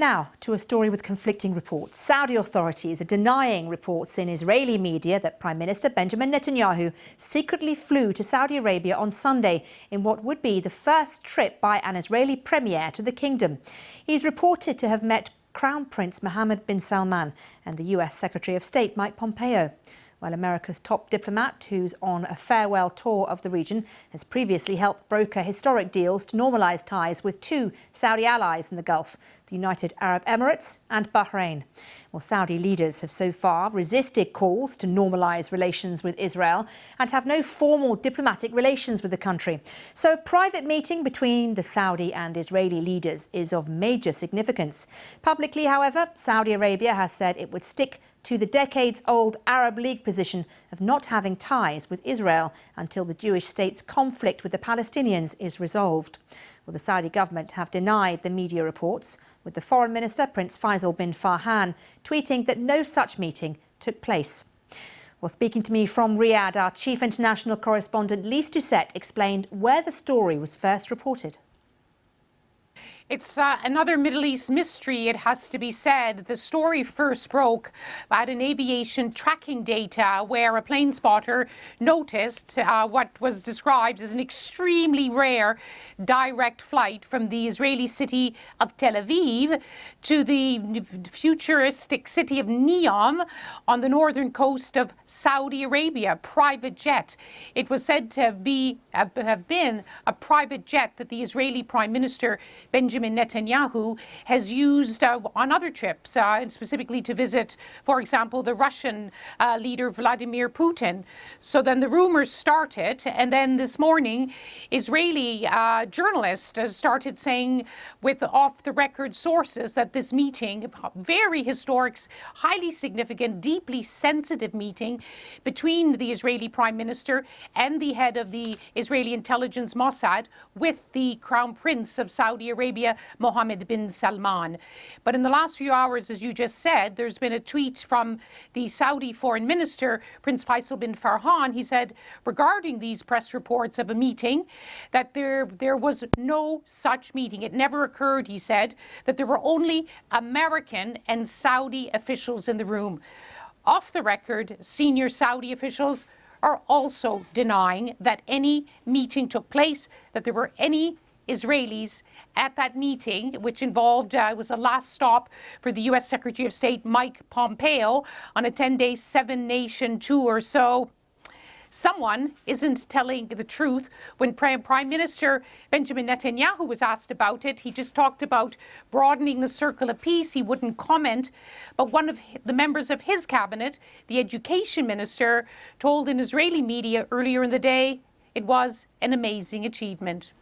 Now, to a story with conflicting reports. Saudi authorities are denying reports in Israeli media that Prime Minister Benjamin Netanyahu secretly flew to Saudi Arabia on Sunday in what would be the first trip by an Israeli premier to the kingdom. He's reported to have met Crown Prince Mohammed bin Salman and the US Secretary of State Mike Pompeo. While America's top diplomat, who's on a farewell tour of the region, has previously helped broker historic deals to normalise ties with two Saudi allies in the Gulf, the United Arab Emirates and Bahrain. Well, Saudi leaders have so far resisted calls to normalise relations with Israel and have no formal diplomatic relations with the country. So a private meeting between the Saudi and Israeli leaders is of major significance. Publicly, however, Saudi Arabia has said it would stick to the decades-old Arab League position of not having ties with Israel until the Jewish state's conflict with the Palestinians is resolved. Well, the Saudi government have denied the media reports, with the Foreign Minister, Prince Faisal bin Farhan, tweeting that no such meeting took place. Well, speaking to me from Riyadh, our chief international correspondent, Lise Doucette, explained where the story was first reported. It's another Middle East mystery, it has to be said. The story first broke at an aviation tracking data where a plane spotter noticed what was described as an extremely rare direct flight from the Israeli city of Tel Aviv to the futuristic city of Neom on the northern coast of Saudi Arabia, private jet. It was said to have been a private jet that the Israeli Prime Minister Benjamin Netanyahu has used on other trips, and specifically to visit, for example, the Russian leader Vladimir Putin. So then the rumors started, and then this morning, Israeli journalists started saying with off-the-record sources that this meeting, very historic, highly significant, deeply sensitive meeting between the Israeli Prime Minister and the head of the Israeli intelligence Mossad with the Crown Prince of Saudi Arabia, Mohammed bin Salman. But in the last few hours, as you just said, there's been a tweet from the Saudi Foreign Minister, Prince Faisal bin Farhan. He said regarding these press reports of a meeting that there was no such meeting. It never occurred, he said, that there were only American and Saudi officials in the room. Off the record, senior Saudi officials are also denying that any meeting took place, that there were any Israelis at that meeting, which involved, was a last stop for the US Secretary of State Mike Pompeo on a 10-day, 7-nation tour. So someone isn't telling the truth. When Prime Minister Benjamin Netanyahu was asked about it, he just talked about broadening the circle of peace. He wouldn't comment. But one of the members of his cabinet, the education minister, told in Israeli media earlier in the day it was an amazing achievement.